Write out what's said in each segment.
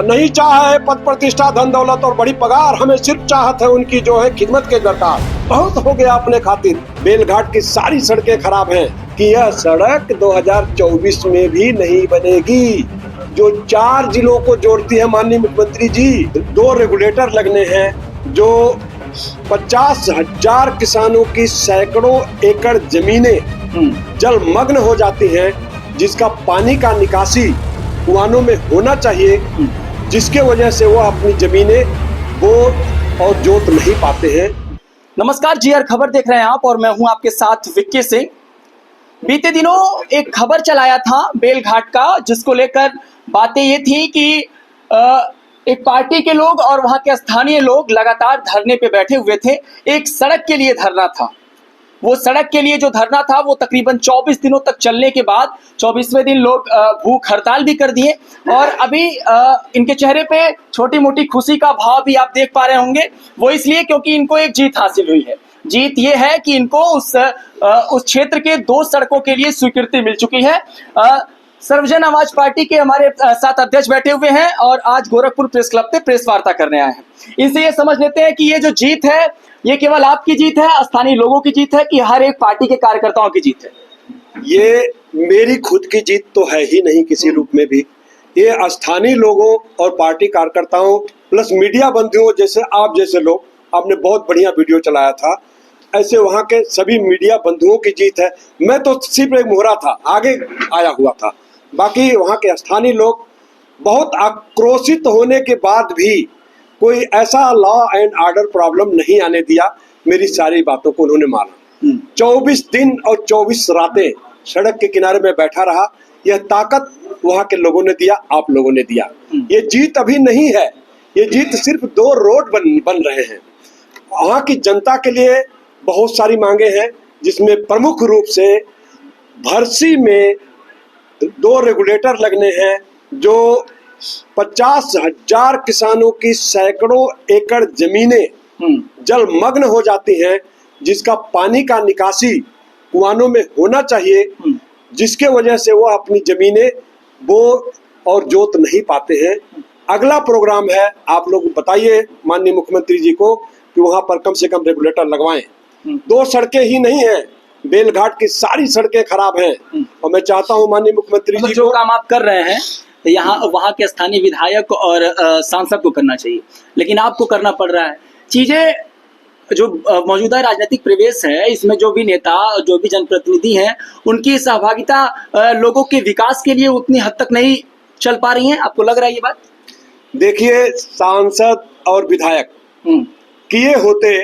नहीं चाहा है पद प्रतिष्ठा धन दौलत और बड़ी पगार, हमें सिर्फ चाहत है उनकी जो है खिदमत के दरकार। बहुत हो गया अपने खातिर, बेलघाट की सारी सड़कें खराब हैं कि यह सड़क 2024 में भी नहीं बनेगी। जो 4 जिलों को जोड़ती है माननीय मुख्यमंत्री जी, 2 रेगुलेटर लगने हैं, जो 50,000 किसानों की सैकड़ों एकड़ जमीनें जलमग्न हो जाती हैं, जिसका पानी का निकासी कुआनों में होना चाहिए, जिसके वजह से वो अपनी जमीनें बो और जोत नहीं पाते हैं। नमस्कार, जीआर खबर देख रहे हैं आप और मैं हूं आपके साथ विक्की सिंह। बीते दिनों एक खबर चलाया था बेलघाट का, जिसको लेकर बातें ये थी कि एक पार्टी के लोग और वहां के स्थानीय लोग लगातार धरने पे बैठे हुए थे। एक सड़क के लिए धरना था। वो सड़क के लिए जो धरना था वो तकरीबन 24 दिनों तक चलने के बाद 24वें दिन लोग भूख हड़ताल भी कर दिए और अभी इनके चेहरे पे छोटी मोटी खुशी का भाव भी आप देख पा रहे होंगे। वो इसलिए क्योंकि इनको एक जीत हासिल हुई है। जीत ये है कि इनको उस क्षेत्र के 2 सड़कों के लिए स्वीकृति मिल चुकी है। सर्वजन आवाज पार्टी के हमारे साथ अध्यक्ष बैठे हुए हैं और आज गोरखपुर प्रेस क्लब पे प्रेस वार्ता करने आए हैं। इनसे ये समझ लेते हैं कि ये जो जीत है ये केवल आपकी जीत है, स्थानीय लोगों की जीत है, कि हर एक पार्टी के कार्यकर्ताओं की जीत है? ये मेरी खुद की जीत तो है ही नहीं किसी रूप में भी। ये स्थानीय लोगों और पार्टी कार्यकर्ताओं प्लस मीडिया बंधुओं जैसे आप जैसे लोग, आपने बहुत बढ़िया वीडियो चलाया था, ऐसे वहाँ के सभी मीडिया बंधुओं की जीत है। मैं तो सिर्फ एक मोहरा था, आगे आया हुआ था। बाकी वहाँ के स्थानीय लोग बहुत आक्रोशित होने के बाद भी कोई ऐसा लॉ एंड ऑर्डर प्रॉब्लम नहीं आने दिया। मेरी सारी बातों को उन्होंने माना। 24 दिन और 24 रातें सड़क के किनारे में बैठा रहा। यह ताकत वहाँ के लोगों ने दिया, आप लोगों ने दिया। ये जीत अभी नहीं है, ये जीत सिर्फ 2 रोड बन रहे हैं। वहाँ की जनता के लिए बहुत सारी मांगे हैं, जिसमें प्रमुख रूप से भरसी में 2 रेगुलेटर लगने हैं, जो 50,000 किसानों की सैकड़ों एकड़ जमीनें जलमग्न हो जाती हैं, जिसका पानी का निकासी कुआनों में होना चाहिए, जिसके वजह से वो अपनी जमीनें बो और जोत नहीं पाते हैं। अगला प्रोग्राम है, आप लोग बताइए माननीय मुख्यमंत्री जी को कि वहां पर कम से कम रेगुलेटर लगवाएं। 2 सड़कें ही नहीं हैं, बेलघाट की सारी सड़कें खराब हैं और मैं चाहता हूं माननीय मुख्यमंत्री जी जो काम आप कर रहे हैं यहाँ वहाँ के स्थानीय विधायक और सांसद को करना चाहिए, लेकिन आपको करना पड़ रहा है। चीजें जो मौजूदा राजनीतिक परिवेश है, इसमें जो भी नेता, जो भी जनप्रतिनिधि हैं, उनकी सहभागिता लोगों के विकास के लिए उतनी हद तक नहीं चल पा रही है। आपको लग रहा है ये बात? देखिए, सांसद और विधायक किए होते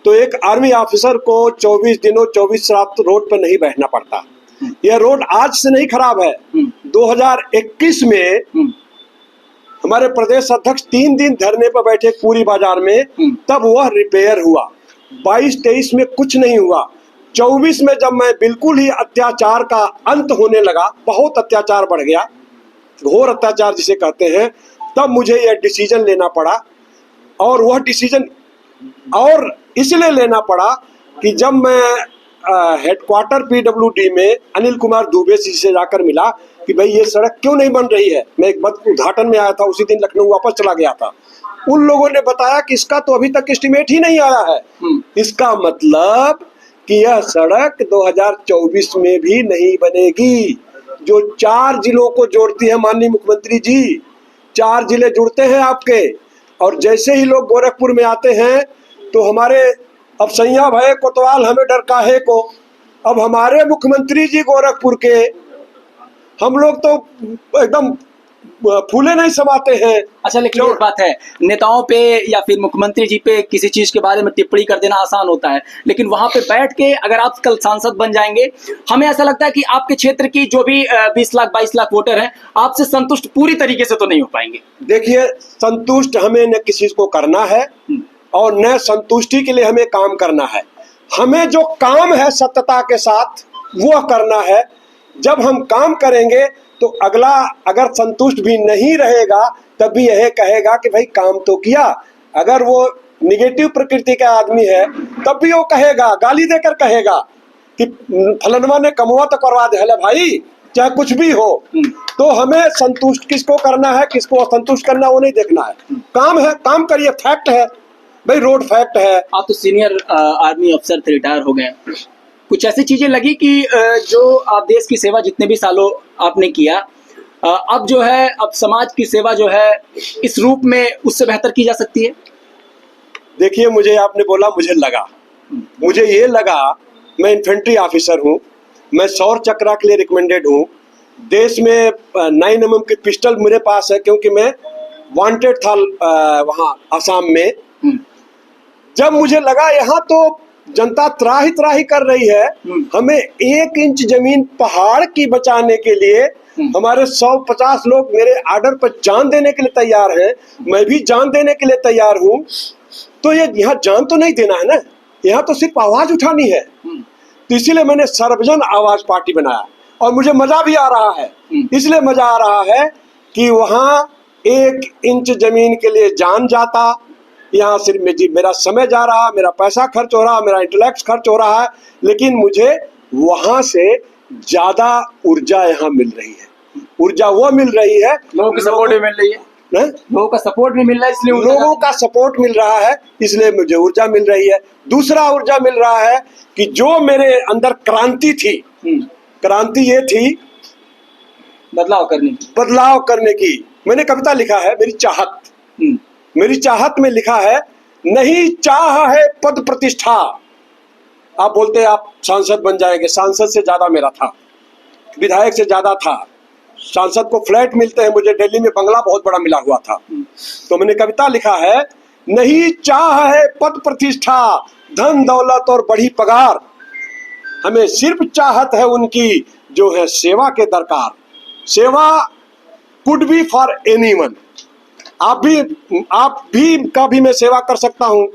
तो एक आर्मी ऑफिसर को 24 दिनों 24 रात रोड पर नहीं बैठना पड़ता। यह रोड आज से नहीं खराब है। 2021 में हमारे प्रदेश अध्यक्ष 3 दिन धरने पर बैठे पूरी बाजार में, तब वह रिपेयर हुआ। 22-23 में कुछ नहीं हुआ। 24 में जब मैं बिल्कुल ही अत्याचार का अंत होने लगा, बहुत अत्याचार बढ़ गया, घोर अत्याचार जिसे कहते हैं, तब मुझे यह डिसीजन लेना पड़ा। और वह डिसीजन और इसलिए लेना पड़ा कि जब मैं हेडक्वार्टर पीडब्ल्यूडी में अनिल कुमार दुबे जी से जाकर मिला कि भाई ये सड़क क्यों नहीं बन रही है। मैं एक बात उद्घाटन में आया था, उसी दिन लखनऊ वापस चला गया था। उन लोगों ने बताया कि इसका तो अभी तक एस्टीमेट ही नहीं आया है। इसका मतलब कि यह सड़क 2024 में भी नहीं बनेगी। जो 4 जिलों को जोड़ती है माननीय मुख्यमंत्री जी, 4 जिले जुड़ते हैं आपके, और जैसे ही लोग गोरखपुर में आते हैं तो हमारे अब सैया भय कोतवाल हमें डर काहे को। अब हमारे मुख्यमंत्री जी गोरखपुर के, हम लोग तो एकदम फूले नहीं समाते हैं। अच्छा, लेकिन एक बात है, नेताओं पे या फिर मुख्यमंत्री जी पे किसी चीज के बारे में टिप्पणी कर देना आसान होता है, लेकिन वहां पे बैठ के अगर आप कल सांसद बन जाएंगे, हमें ऐसा लगता है कि आपके क्षेत्र की जो भी 20 लाख 22 लाख वोटर हैं, आपसे संतुष्ट पूरी तरीके से तो नहीं हो पाएंगे। देखिए, संतुष्ट हमें न किसी को करना है और न संतुष्टि के लिए हमें काम करना है। हमें जो काम है सत्यता के साथ वो करना है। जब हम काम करेंगे तो अगला अगर संतुष्ट भी नहीं रहेगा तब भी यह कहेगा कि भाई काम तो किया। अगर वो निगेटिव प्रकृति का आदमी है तब भी वो कहेगा, गाली देकर कहेगा कि फलनवा ने कमवा तो करवा दे। भाई चाहे कुछ भी हो, तो हमें संतुष्ट किसको करना है, किसको असंतुष्ट करना, वो नहीं देखना है। काम है, काम करिए, फैक्ट है भाई, रोड फैक्ट है। आप तो सीनियर आर्मी अफसर थे, रिटायर हो गए, कुछ ऐसी चीजें लगी कि जो आप देश की सेवा जितने भी सालों आपने किया, अब जो है, अब समाज की सेवा जो है इस रूप में उससे बेहतर की जा सकती है? देखिए, मुझे आपने बोला, मुझे ये लगा, मैं इन्फेंट्री ऑफिसर हूँ, मैं सौर चक्रा के लिए रिकमेंडेड हूँ, देश में 9mm की पिस्टल मेरे पास है, क्योंकि मैं वांटेड था वहाँ आसाम में। जब मुझे लगा यहाँ तो जनता त्राही त्राही कर रही है, हमें 1 इंच जमीन पहाड़ की बचाने के लिए हमारे 150 लोग मेरे आर्डर पर जान देने के लिए तैयार हैं, मैं भी जान देने के लिए तैयार हूँ, तो ये यहाँ जान तो नहीं देना है ना, यहाँ तो सिर्फ आवाज उठानी है। तो इसीलिए मैंने सर्वजन आवाज पार्टी बनाया, और मुझे मजा भी आ रहा है। इसलिए मजा आ रहा है कि वहाँ 1 इंच जमीन के लिए जान जाता, यहाँ सिर्फ मेरा समय जा रहा, मेरा पैसा खर्च हो रहा, मेरा इंटेलेक्ट खर्च हो रहा है, लेकिन मुझे वहां से ज्यादा ऊर्जा यहाँ मिल रही है। ऊर्जा वो मिल रही है, लोगों की सपोर्ट भी मिल रही है, लोगों का सपोर्ट भी मिल रहा है, इसलिए लोगों का सपोर्ट मिल रहा है, इसलिए मुझे ऊर्जा मिल रही है। दूसरा ऊर्जा मिल रहा है कि जो मेरे अंदर क्रांति थी, क्रांति ये थी बदलाव करने की। मैंने कविता लिखा है, मेरी चाहत में लिखा है, नहीं चाह है पद प्रतिष्ठा। आप बोलते हैं आप सांसद बन जाएंगे, सांसद से ज्यादा मेरा था, विधायक से ज्यादा था। सांसद को फ्लैट मिलते हैं, मुझे दिल्ली में बंगला बहुत बड़ा मिला हुआ था। तो मैंने कविता लिखा है, नहीं चाह है पद प्रतिष्ठा, धन दौलत और बड़ी पगार, हमें सिर्फ चाहत है उनकी जो है सेवा के दरकार। सेवा कुड बी फॉर एनीवन। आप भी का भी मैं सेवा कर सकता हूं।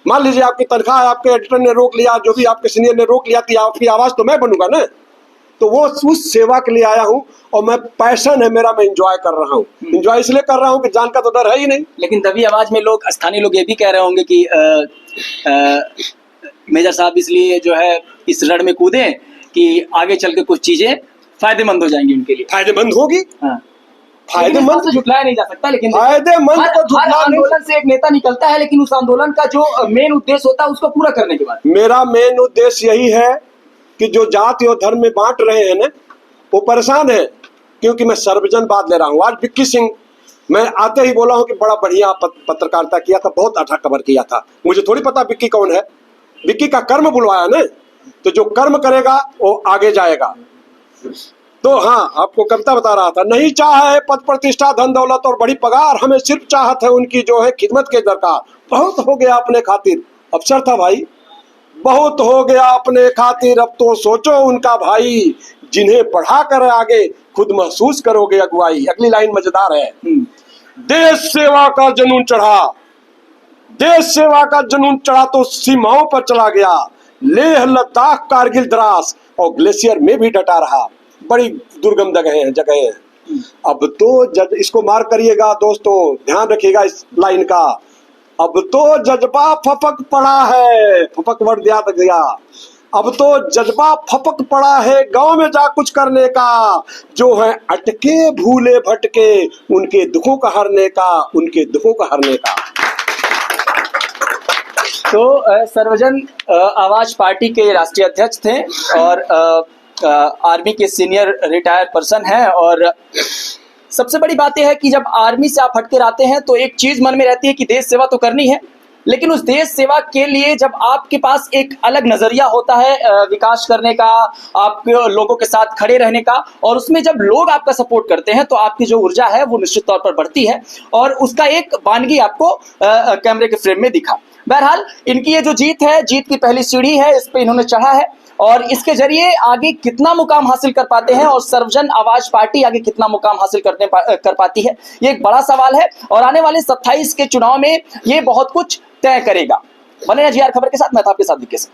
मान लीजिए आपकी तनख्वाह आपके एडिटर ने रोक लिया, जो भी आपके सीनियर ने रोक लिया, तो आपकी आवाज तो मैं बनूंगा ना। तो वो उस सेवा के लिए आया हूं, और मैं पैशन है मेरा, मैं एंजॉय कर रहा हूं। एंजॉय इसलिए कर रहा हूं कि जान का तो डर है ही नहीं। लेकिन दबी आवाज में लोग, स्थानीय लोग ये भी कह रहे होंगे कि मेजर साहब इसलिए जो है इस रण में कूदे कि आगे चल के कुछ चीजें फायदेमंद हो जाएंगी उनके लिए। फायदेमंद होगी, फायदेमंद तो झुटलाया नहीं जा सकता, लेकिन फायदेमंद को हर आंदोलन से एक नेता निकलता है, लेकिन उस आंदोलन का जो मेन उद्देश्य होता है उसको पूरा करने के बाद मेरा मेन उद्देश्य यही है कि जो जाति और धर्म में बांट रहे हैं ना, वो परेशान है, क्योंकि मैं सर्वजनवाद ले रहा हूँ। आज विक्की सिंह, मैं आते ही बोला हूँ कि बड़ा बढ़िया पत्रकारिता किया था, बहुत अच्छा खबर किया था। मुझे थोड़ी पता विक्की कौन है, विक्की का कर्म बुलवाया ना, तो जो कर्म करेगा वो आगे जाएगा। तो हाँ, आपको कविता बता रहा था, नहीं चाह है पद प्रतिष्ठा, धन दौलत और बड़ी पगार, हमें सिर्फ चाहत है उनकी जो है खिदमत के दरकार। बहुत हो गया अपने खातिर, अफसर था भाई, बहुत हो गया अपने खातिर, अब तो सोचो उनका भाई, जिन्हें बढ़ा कर आगे खुद महसूस करोगे अगुवाई। अगली लाइन मजेदार है, देश सेवा का जुनून चढ़ा, देश सेवा का जुनून चढ़ा तो सीमाओं पर चला गया, लेह लद्दाख कारगिल द्रास और ग्लेशियर में भी डटा रहा। बड़ी दुर्गम जगह है। अब तो इसको मार्क करिएगा दोस्तों, ध्यान रखिएगा इस लाइन का। अब तो जज्बा फपक पड़ा है, फपक वर्ड याद गया, अब तो जज्बा फपक पड़ा है गांव में जा कुछ करने का, जो है अटके भूले भटके उनके दुखों का हरने का, उनके दुखों का हरने का। तो सर्वजन आवाज पार्टी के राष्ट्रीय अध्यक्ष थे और आर्मी के सीनियर रिटायर्ड पर्सन हैं। और सबसे बड़ी बात यह है कि जब आर्मी से आप हटकर आते हैं तो एक चीज मन में रहती है कि देश सेवा तो करनी है, लेकिन उस देश सेवा के लिए जब आपके पास एक अलग नजरिया होता है विकास करने का, आपके लोगों के साथ खड़े रहने का, और उसमें जब लोग आपका सपोर्ट करते हैं तो आपकी जो ऊर्जा है वो निश्चित तौर पर बढ़ती है, और उसका एक बानगी आपको कैमरे के फ्रेम में दिखा। बहरहाल इनकी ये जो जीत है, जीत की पहली सीढ़ी है, इस पे इन्होंने चढ़ा है, और इसके जरिए आगे कितना मुकाम हासिल कर पाते हैं और सर्वजन आवाज पार्टी आगे कितना मुकाम हासिल कर पाती है, ये एक बड़ा सवाल है, और आने वाले 27 के चुनाव में ये बहुत कुछ तय करेगा। बने रहिए जीआर खबर के साथ, मैं था आपके साथ विक्की सिंह।